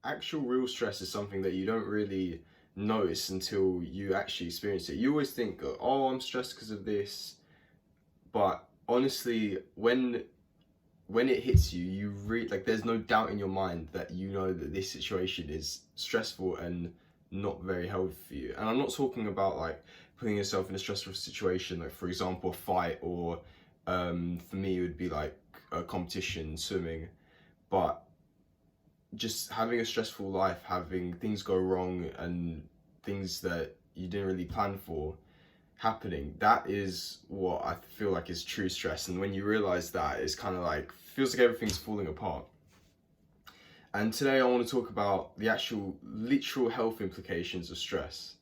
actual real stress is something that you don't really notice until you actually experience it. You always think, oh, I'm stressed because of this, but honestly, when it hits you, there's no doubt in your mind that you know that this situation is stressful and not very healthy for you. And I'm not talking about like putting yourself in a stressful situation, like for example a fight, or for me it would be like a competition, swimming, but just having a stressful life, having things go wrong and things that you didn't really plan for happening. That is what I feel like is true stress. And when you realize that, it's kind of like feels like everything's falling apart. And today I want to talk about the actual literal health implications of stress.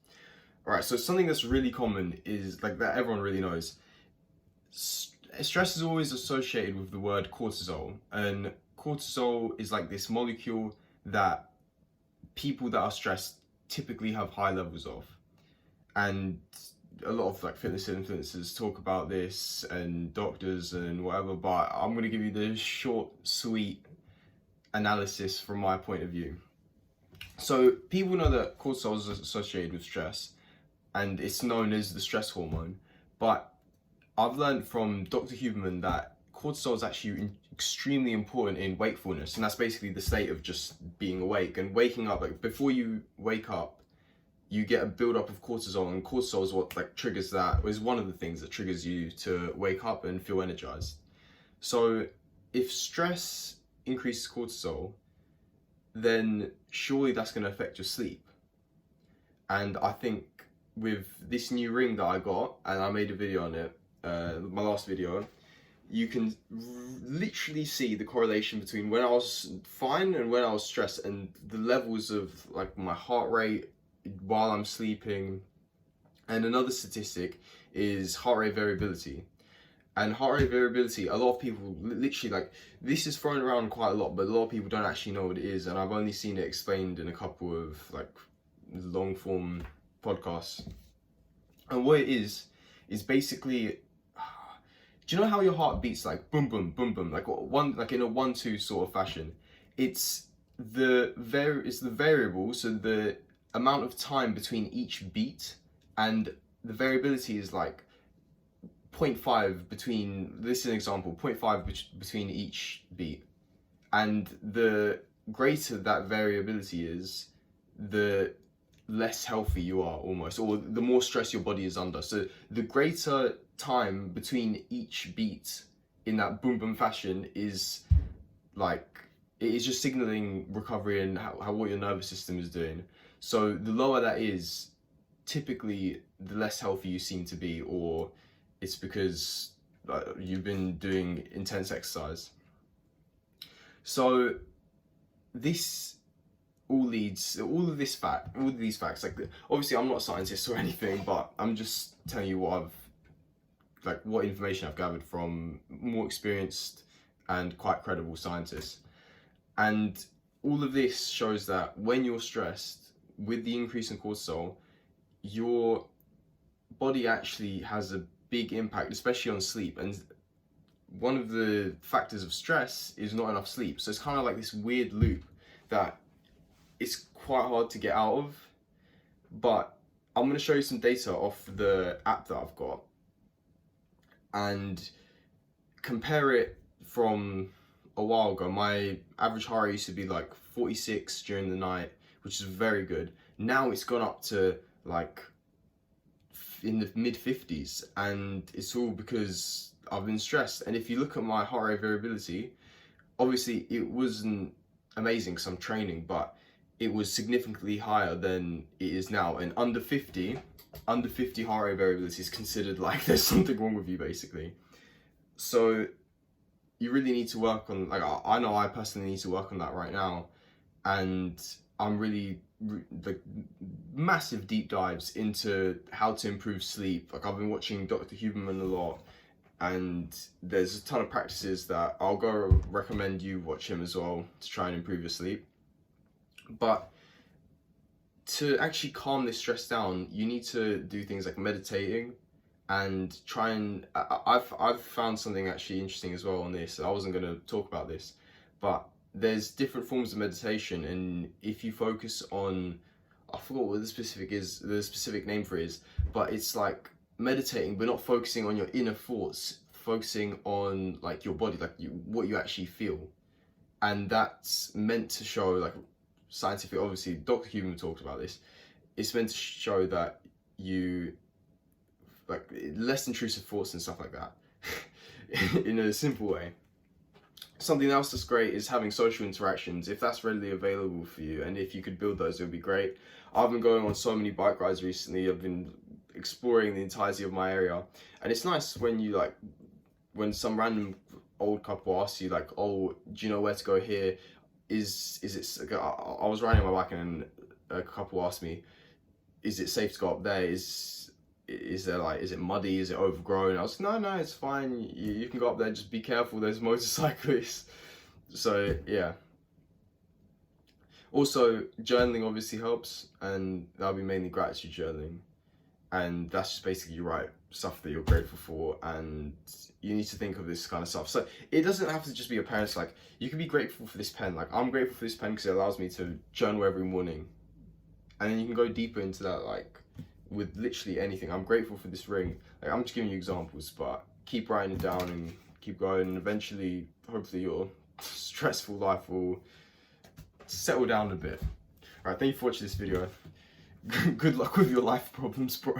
All right, so something that's really common is like that everyone really knows. Stress is always associated with the word cortisol, and cortisol is like this molecule that people that are stressed typically have high levels of. And a lot of like fitness influencers talk about this, and doctors and whatever, but I'm going to give you the short, sweet analysis from my point of view. So people know that cortisol is associated with stress, and it's known as the stress hormone, but I've learned from Dr. Huberman that cortisol is actually extremely important in wakefulness, and that's basically the state of just being awake and waking up. Like before you wake up, you get a build-up of cortisol, and cortisol is what like triggers that, is one of the things that triggers you to wake up and feel energized. So if stress increases cortisol, then surely that's going to affect your sleep. And I think with this new ring that I got, and I made a video on it, my last video, you can literally see the correlation between when I was fine and when I was stressed, and the levels of like my heart rate while I'm sleeping. And another statistic is heart rate variability. And heart rate variability, a lot of people literally, like, this is thrown around quite a lot, but a lot of people don't actually know what it is, and I've only seen it explained in a couple of like long form podcasts. And what it is basically, do you know how your heart beats like boom boom boom boom, like one, like in a 1-2 sort of fashion? It's the variable, so the amount of time between each beat, and the variability is like 0.5 between, this is an example, 0.5 between each beat. And the greater that variability is, the less healthy you are almost, or the more stress your body is under. So the greater time between each beat in that boom boom fashion is like, it is just signaling recovery and how what your nervous system is doing. So the lower that is, typically the less healthy you seem to be, or it's because you've been doing intense exercise. So this all of these facts, like obviously I'm not a scientist or anything, but I'm just telling you what information I've gathered from more experienced and quite credible scientists. And all of this shows that when you're stressed, with the increase in cortisol, your body actually has a big impact, especially on sleep. And one of the factors of stress is not enough sleep. So it's kind of like this weird loop that it's quite hard to get out of. But I'm going to show you some data off the app that I've got and compare it from a while ago. My average heart rate used to be like 46 during the night, which is very good. Now it's gone up to like in the mid 50s, and it's all because I've been stressed. And if you look at my heart rate variability, obviously it wasn't amazing because I'm training, but it was significantly higher than it is now. And under 50 heart rate variability is considered like there's something wrong with you, basically. So you really need to work on, like, I know I personally need to work on that right now, and I'm really like massive deep dives into how to improve sleep. Like I've been watching Dr. Huberman a lot, and there's a ton of practices that I'll go recommend you watch him as well to try and improve your sleep. But to actually calm this stress down, you need to do things like meditating and try and I've found something actually interesting as well on this. I wasn't going to talk about this, but there's different forms of meditation, and if you focus on, I forgot what the specific name for it is, but it's like meditating but not focusing on your inner thoughts, focusing on like your body, like what you actually feel. And that's meant to show, like, scientific, obviously Dr. Huberman talked about this, it's meant to show that you, like, less intrusive thoughts and stuff like that in a simple way. Something else that's great is having social interactions, if that's readily available for you, and if you could build those, it would be great. I've been going on so many bike rides recently. I've been exploring the entirety of my area, and it's nice when you, like, when some random old couple asks you, like, oh, do you know where to go here? Is it, I was riding my bike and a couple asked me, is it safe to go up there? Is there, like, is it muddy? Is it overgrown? I was like, no, it's fine. You can go up there. Just be careful. There's motorcyclists. So yeah. Also, journaling obviously helps, and that'll be mainly gratitude journaling. And that's just basically you write stuff that you're grateful for, and you need to think of this kind of stuff. So it doesn't have to just be your parents. Like, you can be grateful for this pen. Like, I'm grateful for this pen because it allows me to journal every morning. And then you can go deeper into that, like, with literally anything. I'm grateful for this ring. Like, I'm just giving you examples, but keep writing it down and keep going, and eventually, hopefully, your stressful life will settle down a bit. Alright, thank you for watching this video. Good luck with your life problems, bro.